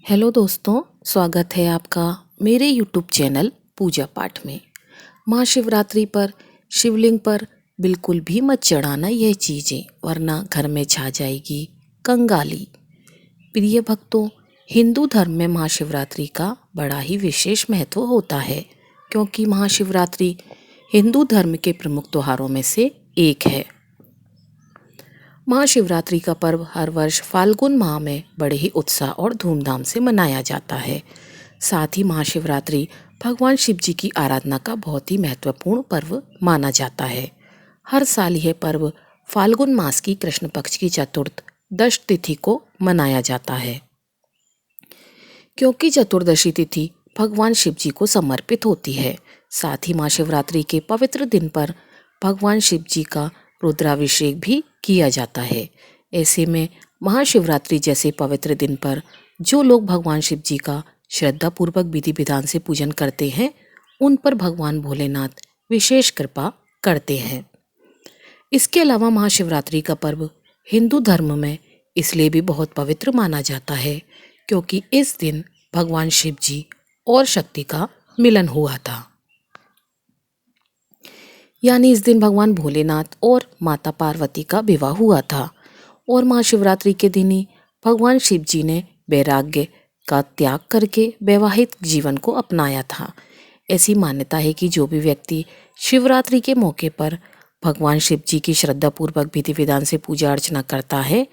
Hello दोस्तों, स्वागत है आपका मेरे यूट्यूब चैनल पूजा पाठ में। महाशिवरात्रि पर शिवलिंग पर बिल्कुल भी मत चढ़ाना यह चीज़ें, वरना घर में छा जाएगी कंगाली। प्रिय भक्तों, हिंदू धर्म में महाशिवरात्रि का बड़ा ही विशेष महत्व होता है, क्योंकि महाशिवरात्रि हिंदू धर्म के प्रमुख त्योहारों में से एक है। महाशिवरात्रि का पर्व हर वर्ष फाल्गुन माह में बड़े ही उत्साह और धूमधाम से मनाया जाता है। साथ ही महाशिवरात्रि भगवान शिव जी की आराधना का बहुत ही महत्वपूर्ण पर्व माना जाता है। हर साल यह पर्व फाल्गुन मास की कृष्ण पक्ष की चतुर्दश तिथि को मनाया जाता है, क्योंकि चतुर्दशी तिथि भगवान शिव जी को समर्पित होती है। साथ ही महाशिवरात्रि के पवित्र दिन पर भगवान शिव जी का रुद्राभिषेक भी किया जाता है। ऐसे में महाशिवरात्रि जैसे पवित्र दिन पर जो लोग भगवान शिव जी का श्रद्धापूर्वक विधि विधान से पूजन करते हैं, उन पर भगवान भोलेनाथ विशेष कृपा करते हैं। इसके अलावा महाशिवरात्रि का पर्व हिंदू धर्म में इसलिए भी बहुत पवित्र माना जाता है, क्योंकि इस दिन भगवान शिव जी और शक्ति का मिलन हुआ था। यानी इस दिन भगवान भोलेनाथ और माता पार्वती का विवाह हुआ था और महाशिवरात्रि के दिन ही भगवान शिव जी ने वैराग्य का त्याग करके वैवाहिक जीवन को अपनाया था। ऐसी मान्यता है कि जो भी व्यक्ति शिवरात्रि के मौके पर भगवान शिव जी की श्रद्धापूर्वक विधि विधान से पूजा अर्चना करता है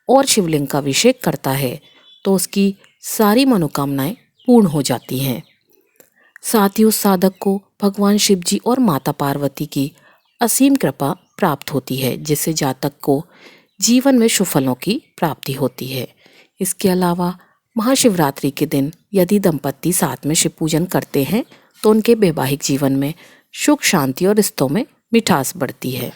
और शिवलिंग का अभिषेक करता है, तो उसकी सारी मनोकामनाएं पूर्ण हो जाती हैं। साथ ही उस साधक को भगवान शिव जी और माता पार्वती की असीम कृपा प्राप्त होती है, जिससे जातक को जीवन में शुभ फलों की प्राप्ति होती है। इसके अलावा महाशिवरात्रि के दिन यदि दंपति साथ में शिव पूजन करते हैं, तो उनके वैवाहिक जीवन में सुख शांति और रिश्तों में मिठास बढ़ती है।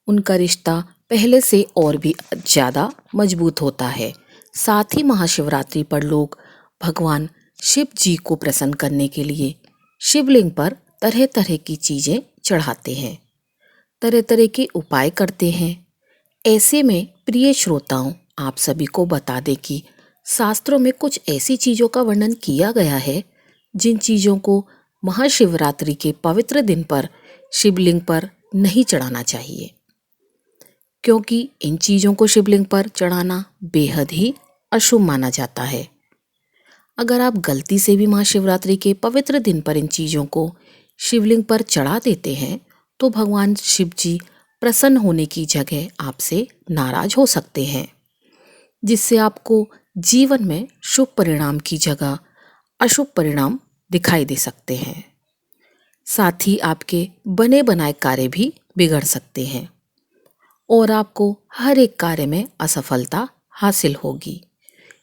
उनका रिश्ता पहले से और भी ज़्यादा मजबूत होता है। साथ ही महाशिवरात्रि पर लोग भगवान शिव जी को प्रसन्न करने के लिए शिवलिंग पर तरह तरह की चीज़ें चढ़ाते हैं, तरह तरह के उपाय करते हैं। ऐसे में प्रिय श्रोताओं, आप सभी को बता दें कि शास्त्रों में कुछ ऐसी चीज़ों का वर्णन किया गया है जिन चीज़ों को महाशिवरात्रि के पवित्र दिन पर शिवलिंग पर नहीं चढ़ाना चाहिए, क्योंकि इन चीज़ों को शिवलिंग पर चढ़ाना बेहद ही अशुभ माना जाता है। अगर आप गलती से भी महाशिवरात्रि के पवित्र दिन पर इन चीज़ों को शिवलिंग पर चढ़ा देते हैं, तो भगवान शिव जी प्रसन्न होने की जगह आपसे नाराज हो सकते हैं, जिससे आपको जीवन में शुभ परिणाम की जगह अशुभ परिणाम दिखाई दे सकते हैं। साथ ही आपके बने बनाए कार्य भी बिगड़ सकते हैं और आपको हर एक कार्य में असफलता हासिल होगी।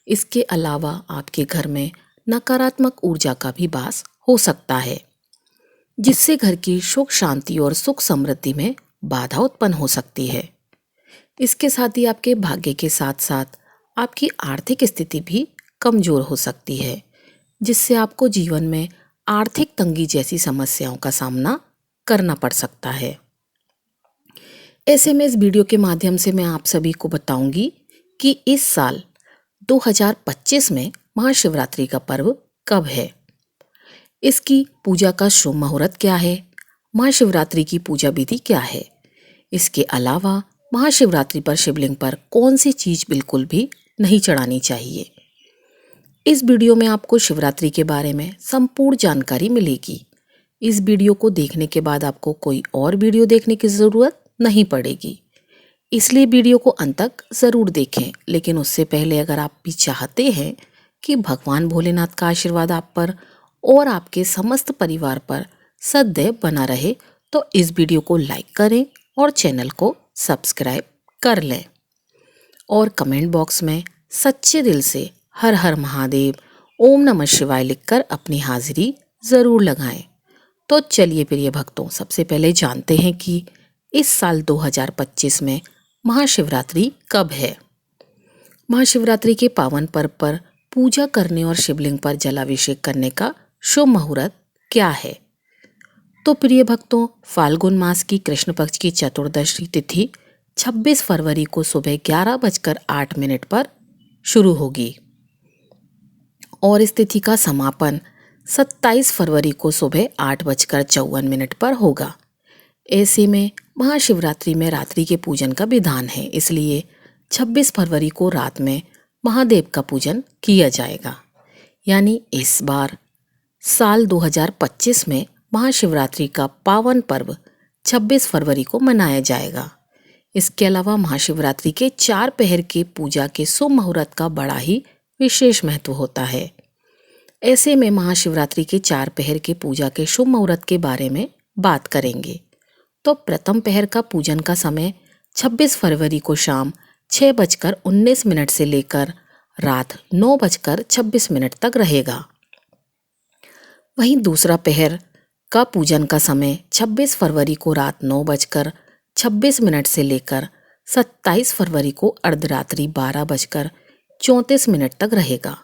इसके अलावा आपके घर में नकारात्मक ऊर्जा का भी वास हो सकता है, जिससे घर की सुख शांति और सुख समृद्धि में बाधा उत्पन्न हो सकती है। इसके साथ ही आपके भाग्य के साथ साथ आपकी आर्थिक स्थिति भी कमजोर हो सकती है, जिससे आपको जीवन में आर्थिक तंगी जैसी समस्याओं का सामना करना पड़ सकता है। ऐसे में इस वीडियो के माध्यम से मैं आप सभी को बताऊंगी कि इस साल 2025 में महाशिवरात्रि का पर्व कब है, इसकी पूजा का शुभ मुहूर्त क्या है, महाशिवरात्रि की पूजा विधि क्या है। इसके अलावा महाशिवरात्रि पर शिवलिंग पर कौन सी चीज़ बिल्कुल भी नहीं चढ़ानी चाहिए। इस वीडियो में आपको शिवरात्रि के बारे में संपूर्ण जानकारी मिलेगी। इस वीडियो को देखने के बाद आपको कोई और वीडियो देखने की ज़रूरत नहीं पड़ेगी, इसलिए वीडियो को अंत तक ज़रूर देखें। लेकिन उससे पहले अगर आप भी चाहते हैं कि भगवान भोलेनाथ का आशीर्वाद आप पर और आपके समस्त परिवार पर सदैव बना रहे, तो इस वीडियो को लाइक करें और चैनल को सब्सक्राइब कर लें और कमेंट बॉक्स में सच्चे दिल से हर हर महादेव, ओम नमः शिवाय लिखकर अपनी हाजिरी ज़रूर लगाएं। तो चलिए प्रिय भक्तों, सबसे पहले जानते हैं कि इस साल 2025 में महाशिवरात्रि कब है। महाशिवरात्रि के पावन पर्व पर पूजा करने और शिवलिंग पर जलाभिषेक करने का शुभ मुहूर्त क्या है। तो प्रिय भक्तों, फाल्गुन मास की कृष्ण पक्ष की चतुर्दशी तिथि 26 फरवरी को सुबह 11:08 पर शुरू होगी और इस तिथि का समापन 27 फरवरी को सुबह 8:54 पर होगा। ऐसे में महाशिवरात्रि में रात्रि के पूजन का विधान है, इसलिए 26 फरवरी को रात में महादेव का पूजन किया जाएगा। यानी इस बार साल 2025 में महाशिवरात्रि का पावन पर्व 26 फरवरी को मनाया जाएगा। इसके अलावा महाशिवरात्रि के 4 पहर के पूजा के शुभ मुहूर्त का बड़ा ही विशेष महत्व होता है। ऐसे में महाशिवरात्रि के 4 पहर के पूजा के शुभ मुहूर्त के बारे में बात करेंगे। तो प्रथम पहर का पूजन का समय 26 फरवरी को शाम 6:19 से लेकर रात 9:26 तक रहेगा। वहीं दूसरा पहर का पूजन का समय 26 फरवरी को रात 9:26 से लेकर 27 फरवरी को अर्धरात्रि 12:34 तक रहेगा।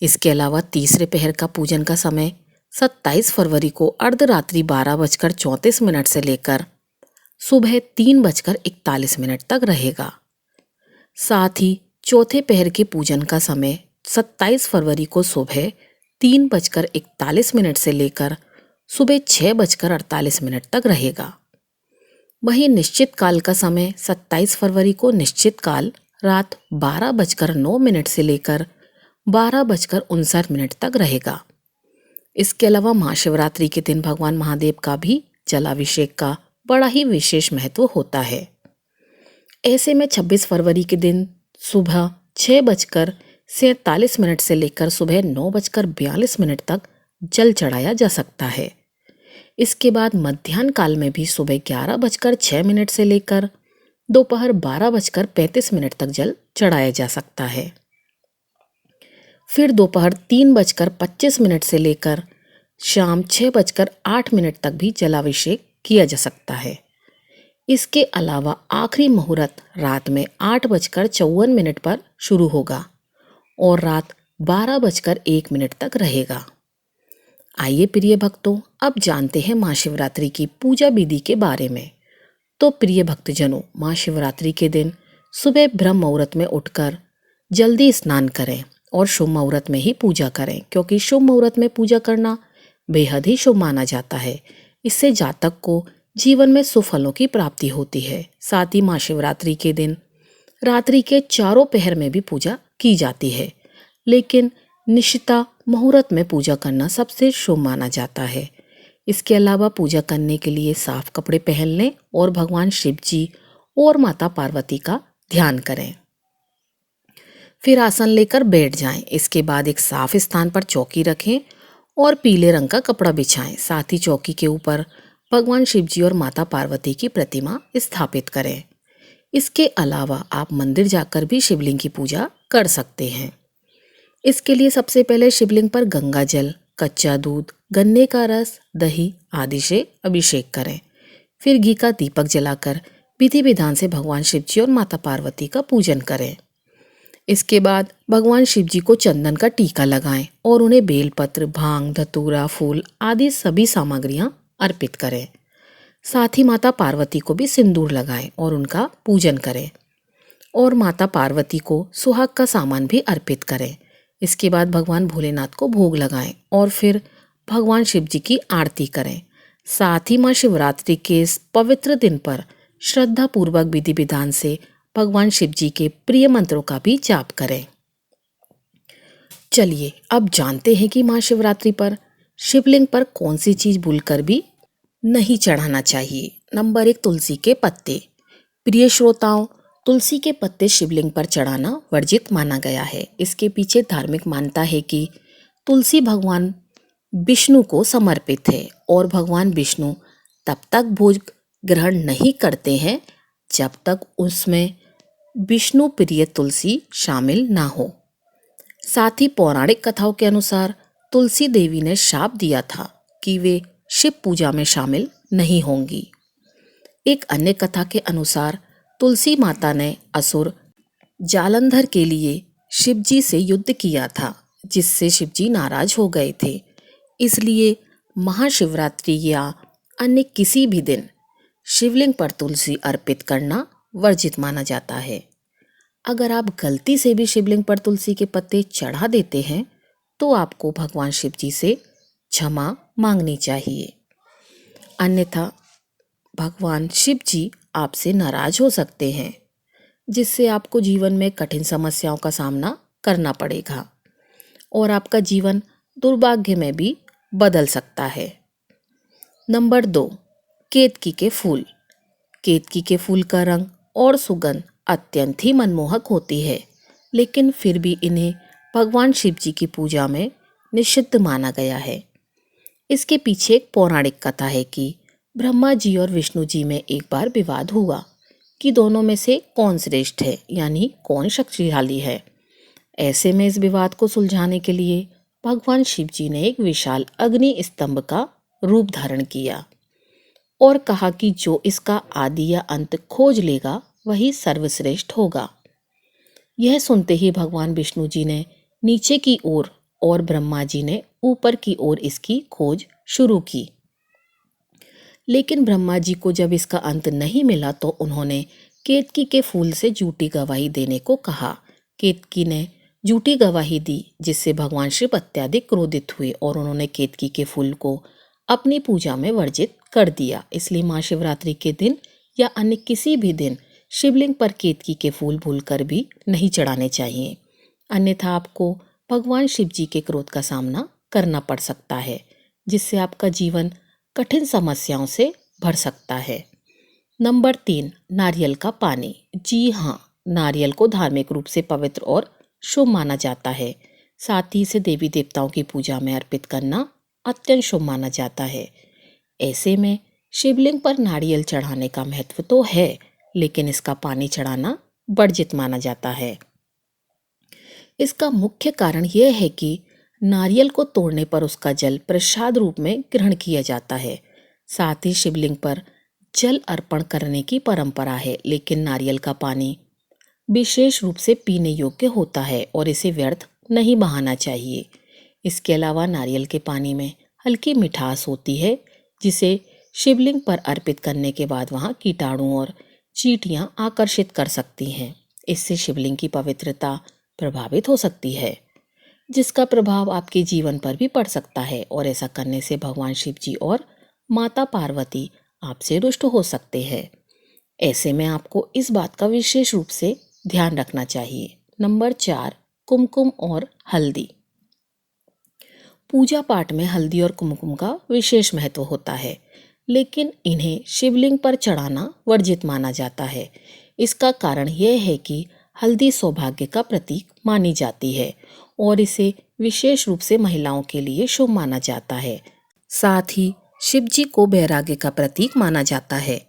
इसके अलावा तीसरे पहर का पूजन का समय 27 फरवरी को अर्धरात्रि 12:34 से लेकर सुबह 3:41 तक रहेगा। साथ ही चौथे पहर के पूजन का समय 27 फरवरी को सुबह 3:41 से लेकर सुबह 6:48 तक रहेगा। वहीं निश्चित काल का समय 27 फरवरी को निश्चित काल रात 12:09 से लेकर 12:59 तक रहेगा। इसके अलावा महाशिवरात्रि के दिन भगवान महादेव का भी जलाभिषेक का बड़ा ही विशेष महत्व होता है। ऐसे में 26 फरवरी के दिन सुबह 6:47 से लेकर सुबह 9:42 तक जल चढ़ाया जा सकता है। इसके बाद मध्याह्न काल में भी सुबह 11:06 से लेकर दोपहर 12:35 तक जल चढ़ाया जा सकता है। फिर दोपहर 3:25 से लेकर शाम 6:08 तक भी जलाभिषेक किया जा सकता है। इसके अलावा आखिरी मुहूर्त रात में 8:54 पर शुरू होगा और रात 12:01 तक रहेगा। आइए प्रिय भक्तों, अब जानते हैं महाशिवरात्रि की पूजा विधि के बारे में। तो प्रिय भक्तजनों, महाशिवरात्रि के दिन सुबह ब्रह्म मुहूर्त में उठकर जल्दी स्नान करें और शुभ मुहूर्त में ही पूजा करें, क्योंकि शुभ मुहूर्त में पूजा करना बेहद ही शुभ माना जाता है। इससे जातक को जीवन में सुफलों की प्राप्ति होती है। साथ ही महाशिवरात्रि के दिन रात्रि के चारों पहर में भी पूजा की जाती है, लेकिन निशिता मुहूर्त में पूजा करना सबसे शुभ माना जाता है। इसके अलावा पूजा करने के लिए साफ कपड़े पहन लें और भगवान शिव जी और माता पार्वती का ध्यान करें। फिर आसन लेकर बैठ जाएं। इसके बाद एक साफ स्थान पर चौकी रखें और पीले रंग का कपड़ा बिछाएं। साथ ही चौकी के ऊपर भगवान शिव जी और माता पार्वती की प्रतिमा स्थापित करें। इसके अलावा आप मंदिर जाकर भी शिवलिंग की पूजा कर सकते हैं। इसके लिए सबसे पहले शिवलिंग पर गंगा जल, कच्चा दूध, गन्ने का रस, दही आदि से अभिषेक करें। फिर घी का दीपक जलाकर विधि विधान से भगवान शिव जी और माता पार्वती का पूजन करें। इसके बाद भगवान शिव जी को चंदन का टीका लगाएं और उन्हें बेलपत्र, भांग, धतूरा, फूल आदि सभी सामग्रियां अर्पित करें। साथ ही माता पार्वती को भी सिंदूर लगाएं और उनका पूजन करें और माता पार्वती को सुहाग का सामान भी अर्पित करें। इसके बाद भगवान भोलेनाथ को भोग लगाएं और फिर भगवान शिव जी की आरती करें। साथ ही महाशिवरात्रि के इस पवित्र दिन पर श्रद्धा पूर्वक विधि विधान से भगवान शिव जी के प्रिय मंत्रों का भी जाप करें। चलिए अब जानते हैं कि महाशिवरात्रि पर शिवलिंग पर कौन सी चीज भूलकर भी नहीं चढ़ाना चाहिए। नंबर 1, तुलसी के पत्ते। प्रिय श्रोताओं, तुलसी के पत्ते शिवलिंग पर चढ़ाना वर्जित माना गया है। इसके पीछे धार्मिक मान्यता है कि तुलसी भगवान विष्णु को समर्पित है और भगवान विष्णु तब तक भोग ग्रहण नहीं करते हैं जब तक उसमें विष्णु प्रिय तुलसी शामिल ना हो। साथ ही पौराणिक कथाओं के अनुसार तुलसी देवी ने शाप दिया था कि वे शिव पूजा में शामिल नहीं होंगी। एक अन्य कथा के अनुसार तुलसी माता ने असुर जालंधर के लिए शिवजी से युद्ध किया था, जिससे शिवजी नाराज हो गए थे। इसलिए महाशिवरात्रि या अन्य किसी भी दिन शिवलिंग पर तुलसी अर्पित करना वर्जित माना जाता है। अगर आप गलती से भी शिवलिंग पर तुलसी के पत्ते चढ़ा देते हैं तो आपको भगवान शिव जी से क्षमा मांगनी चाहिए, अन्यथा भगवान शिव जी आपसे नाराज हो सकते हैं, जिससे आपको जीवन में कठिन समस्याओं का सामना करना पड़ेगा और आपका जीवन दुर्भाग्य में भी बदल सकता है। नंबर 2, केतकी के फूल। केतकी के फूल का रंग और सुगंध अत्यंत ही मनमोहक होती है, लेकिन फिर भी इन्हें भगवान शिव जी की पूजा में निषिद्ध माना गया है। इसके पीछे एक पौराणिक कथा है कि ब्रह्मा जी और विष्णु जी में एक बार विवाद हुआ कि दोनों में से कौन श्रेष्ठ है, यानी कौन शक्तिशाली है। ऐसे में इस विवाद को सुलझाने के लिए भगवान शिव जी ने एक विशाल अग्नि स्तंभ का रूप धारण किया और कहा कि जो इसका आदि या अंत खोज लेगा वही सर्वश्रेष्ठ होगा। यह सुनते ही भगवान विष्णु जी ने नीचे की ओर और ब्रह्मा जी ने ऊपर की ओर इसकी खोज शुरू की। लेकिन ब्रह्मा जी को जब इसका अंत नहीं मिला तो उन्होंने केतकी के फूल से झूठी गवाही देने को कहा। केतकी ने झूठी गवाही दी, जिससे भगवान शिव अत्यधिक क्रोधित हुए और उन्होंने केतकी के फूल को अपनी पूजा में वर्जित कर दिया। इसलिए महाशिवरात्रि के दिन या अन्य किसी भी दिन शिवलिंग पर केतकी के फूल भूलकर भी नहीं चढ़ाने चाहिए, अन्यथा आपको भगवान शिव जी के क्रोध का सामना करना पड़ सकता है, जिससे आपका जीवन कठिन समस्याओं से भर सकता है। नंबर 3, नारियल का पानी। जी हाँ, नारियल को धार्मिक रूप से पवित्र और शुभ माना जाता है। साथ ही इसे देवी देवताओं की पूजा में अर्पित करना अत्यंत शुभ माना जाता है। ऐसे में शिवलिंग पर नारियल चढ़ाने का महत्व तो है, लेकिन इसका पानी चढ़ाना वर्जित माना जाता है। इसका मुख्य कारण यह है कि नारियल को तोड़ने पर उसका जल प्रसाद रूप में ग्रहण किया जाता है। साथ ही शिवलिंग पर जल अर्पण करने की परंपरा है, लेकिन नारियल का पानी विशेष रूप से पीने योग्य होता है और इसे व्यर्थ नहीं बहाना चाहिए। इसके अलावा नारियल के पानी में हल्की मिठास होती है, जिसे शिवलिंग पर अर्पित करने के बाद वहाँ कीटाणु और चींटियां आकर्षित कर सकती हैं। इससे शिवलिंग की पवित्रता प्रभावित हो सकती है, जिसका प्रभाव आपके जीवन पर भी पड़ सकता है और ऐसा करने से भगवान शिव जी और माता पार्वती आपसे रुष्ट हो सकते हैं। ऐसे में आपको इस बात का विशेष रूप से ध्यान रखना चाहिए। नंबर 4, कुमकुम और हल्दी। पूजा पाठ में हल्दी और कुमकुम का विशेष महत्व होता है, लेकिन इन्हें शिवलिंग पर चढ़ाना वर्जित माना जाता है। इसका कारण यह है कि हल्दी सौभाग्य का प्रतीक मानी जाती है और इसे विशेष रूप से महिलाओं के लिए शुभ माना जाता है। साथ ही शिव जी को वैराग्य का प्रतीक माना जाता है।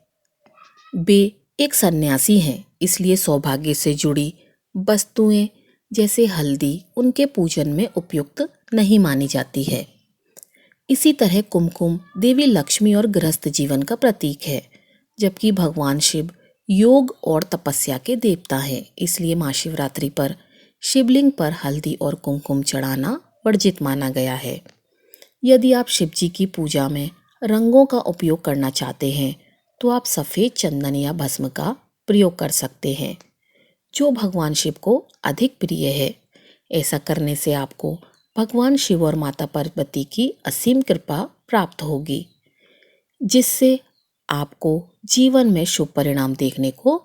वे एक सन्यासी हैं, इसलिए सौभाग्य से जुड़ी वस्तुएं जैसे हल्दी उनके पूजन में उपयुक्त नहीं मानी जाती है। इसी तरह कुमकुम देवी लक्ष्मी और गृहस्थ जीवन का प्रतीक है, जबकि भगवान शिव योग और तपस्या के देवता हैं। इसलिए महाशिवरात्रि पर शिवलिंग पर हल्दी और कुमकुम चढ़ाना वर्जित माना गया है। यदि आप शिव जी की पूजा में रंगों का उपयोग करना चाहते हैं तो आप सफ़ेद चंदन या भस्म का प्रयोग कर सकते हैं, जो भगवान शिव को अधिक प्रिय है। ऐसा करने से आपको भगवान शिव और माता पार्वती की असीम कृपा प्राप्त होगी, जिससे आपको जीवन में शुभ परिणाम देखने को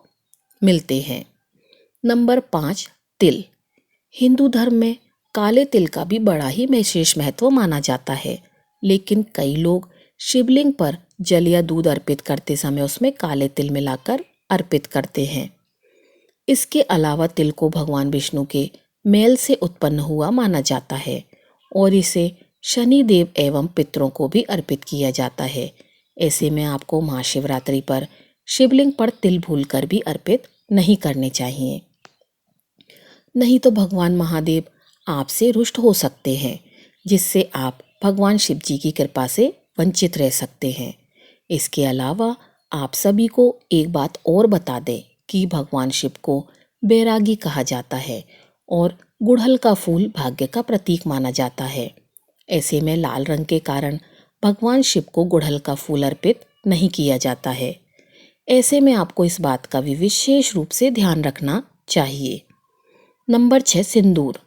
मिलते हैं। नंबर 5, तिल। हिंदू धर्म में काले तिल का भी बड़ा ही विशेष महत्व माना जाता है, लेकिन कई लोग शिवलिंग पर जल या दूध अर्पित करते समय उसमें काले तिल मिलाकर अर्पित करते हैं। इसके अलावा तिल को भगवान विष्णु के मेल से उत्पन्न हुआ माना जाता है और इसे शनि देव एवं पितरों को भी अर्पित किया जाता है। ऐसे में आपको महाशिवरात्रि पर शिवलिंग पर तिल भूलकर भी अर्पित नहीं करने चाहिए, नहीं तो भगवान महादेव आपसे रुष्ट हो सकते हैं, जिससे आप भगवान शिव जी की कृपा से वंचित रह सकते हैं। इसके अलावा आप सभी को एक बात और बता दें कि भगवान शिव को बैरागी कहा जाता है और गुड़हल का फूल भाग्य का प्रतीक माना जाता है। ऐसे में लाल रंग के कारण भगवान शिव को गुड़हल का फूल अर्पित नहीं किया जाता है। ऐसे में आपको इस बात का भी विशेष रूप से ध्यान रखना चाहिए। नंबर 6, सिंदूर।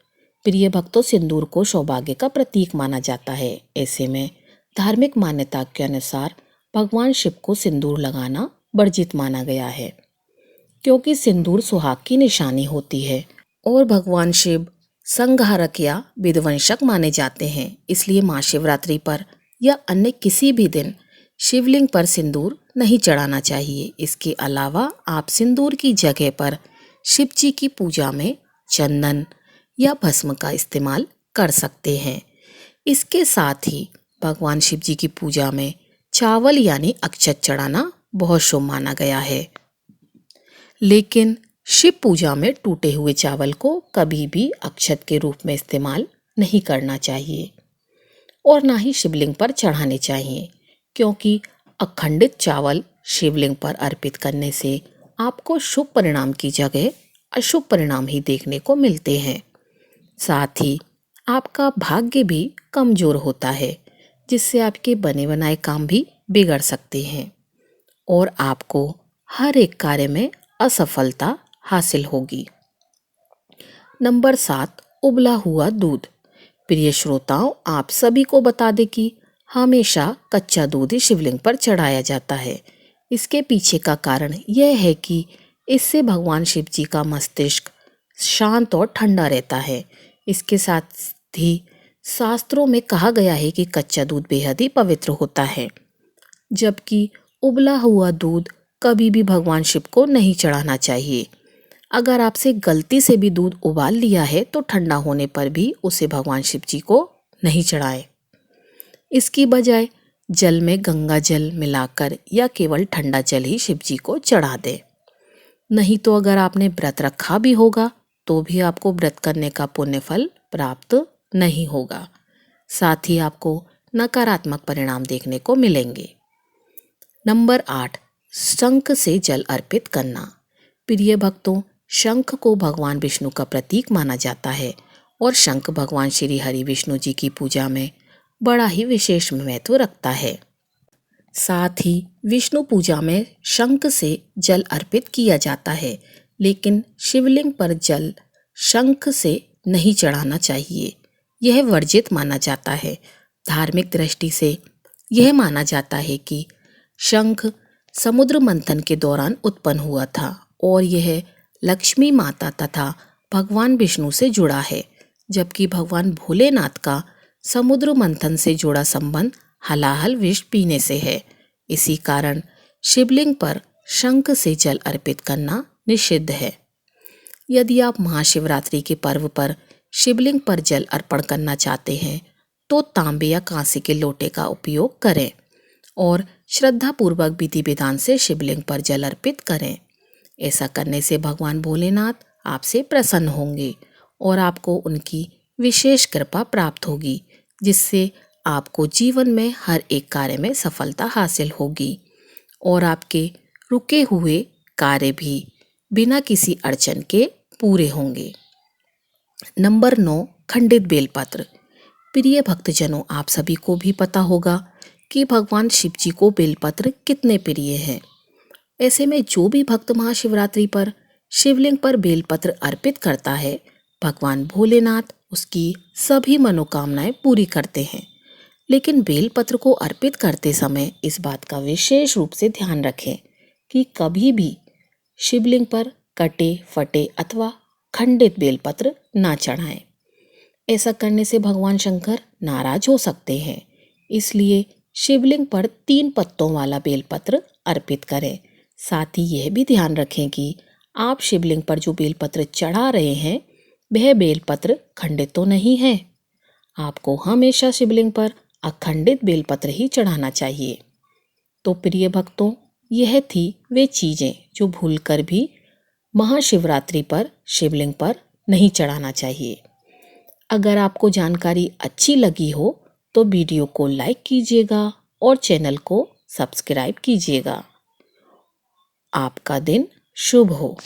प्रिय भक्तों, सिंदूर को सौभाग्य का प्रतीक माना जाता है। ऐसे में धार्मिक मान्यता के अनुसार भगवान शिव को सिंदूर लगाना वर्जित माना गया है, क्योंकि सिंदूर सुहाग की निशानी होती है और भगवान शिव संहारक या विध्वंसक माने जाते हैं। इसलिए महाशिवरात्रि पर या अन्य किसी भी दिन शिवलिंग पर सिंदूर नहीं चढ़ाना चाहिए। इसके अलावा आप सिंदूर की जगह पर शिव जी की पूजा में चंदन या भस्म का इस्तेमाल कर सकते हैं। इसके साथ ही भगवान शिव जी की पूजा में चावल यानी अक्षत चढ़ाना बहुत शुभ माना गया है। लेकिन शिव पूजा में टूटे हुए चावल को कभी भी अक्षत के रूप में इस्तेमाल नहीं करना चाहिए और ना ही शिवलिंग पर चढ़ाने चाहिए, क्योंकि अखंडित चावल शिवलिंग पर अर्पित करने से आपको शुभ परिणाम की जगह अशुभ परिणाम ही देखने को मिलते हैं। साथ ही आपका भाग्य भी कमजोर होता है, जिससे आपके बने बनाए काम भी बिगड़ सकते हैं और आपको हर एक कार्य में असफलता हासिल होगी। नंबर 7, उबला हुआ दूध। प्रिय श्रोताओं, आप सभी को बता दें कि हमेशा कच्चा दूध ही शिवलिंग पर चढ़ाया जाता है। इसके पीछे का कारण यह है कि इससे भगवान शिव जी का मस्तिष्क शांत और ठंडा रहता है। इसके साथ ही शास्त्रों में कहा गया है कि कच्चा दूध बेहद ही पवित्र होता है, जबकि उबला हुआ दूध कभी भी भगवान शिव को नहीं चढ़ाना चाहिए। अगर आपसे गलती से भी दूध उबाल लिया है तो ठंडा होने पर भी उसे भगवान शिव जी को नहीं चढ़ाएं। इसकी बजाय जल में गंगा जल मिलाकर या केवल ठंडा जल ही शिव जी को चढ़ा दें। नहीं तो अगर आपने व्रत रखा भी होगा तो भी आपको व्रत करने का पुण्य फल प्राप्त नहीं होगा। साथ ही आपको नकारात्मक परिणाम देखने को मिलेंगे। नंबर 8, शंख से जल अर्पित करना। प्रिय भक्तों, शंख को भगवान विष्णु का प्रतीक माना जाता है और शंख भगवान श्री हरि विष्णु जी की पूजा में बड़ा ही विशेष महत्व रखता है। साथ ही विष्णु पूजा में शंख से जल अर्पित किया जाता है, लेकिन शिवलिंग पर जल शंख से नहीं चढ़ाना चाहिए। यह वर्जित माना जाता है। धार्मिक दृष्टि से यह माना जाता है कि शंख समुद्र मंथन के दौरान उत्पन्न हुआ था और यह लक्ष्मी माता तथा भगवान विष्णु से जुड़ा है, जबकि भगवान भोलेनाथ का समुद्र मंथन से जुड़ा संबंध हलाहल विष पीने से है। इसी कारण शिवलिंग पर शंख से जल अर्पित करना निषिद्ध है। यदि आप महाशिवरात्रि के पर्व पर शिवलिंग पर जल अर्पण करना चाहते हैं तो तांबे या कांसे के लोटे का उपयोग करें और श्रद्धापूर्वक विधि विधान से शिवलिंग पर जल अर्पित करें। ऐसा करने से भगवान भोलेनाथ आपसे प्रसन्न होंगे और आपको उनकी विशेष कृपा प्राप्त होगी, जिससे आपको जीवन में हर एक कार्य में सफलता हासिल होगी और आपके रुके हुए कार्य भी बिना किसी अड़चन के पूरे होंगे। नंबर 9, खंडित बेलपत्र। प्रिय भक्तजनों, आप सभी को भी पता होगा कि भगवान शिव जी को बेलपत्र कितने प्रिय हैं। ऐसे में जो भी भक्त महाशिवरात्रि पर शिवलिंग पर बेलपत्र अर्पित करता है, भगवान भोलेनाथ उसकी सभी मनोकामनाएं पूरी करते हैं। लेकिन बेलपत्र को अर्पित करते समय इस बात का विशेष रूप से ध्यान रखें कि कभी भी शिवलिंग पर कटे फटे अथवा खंडित बेलपत्र ना चढ़ाएं। ऐसा करने से भगवान शंकर नाराज हो सकते हैं। इसलिए शिवलिंग पर 3 पत्तों वाला बेलपत्र अर्पित करें। साथ ही यह भी ध्यान रखें कि आप शिवलिंग पर जो बेलपत्र चढ़ा रहे हैं वह बेलपत्र खंडित तो नहीं है। आपको हमेशा शिवलिंग पर अखंडित बेलपत्र ही चढ़ाना चाहिए। तो प्रिय भक्तों, यह थी वे चीज़ें जो भूलकर भी महाशिवरात्रि पर शिवलिंग पर नहीं चढ़ाना चाहिए। अगर आपको जानकारी अच्छी लगी हो तो वीडियो को लाइक कीजिएगा और चैनल को सब्सक्राइब कीजिएगा। आपका दिन शुभ हो।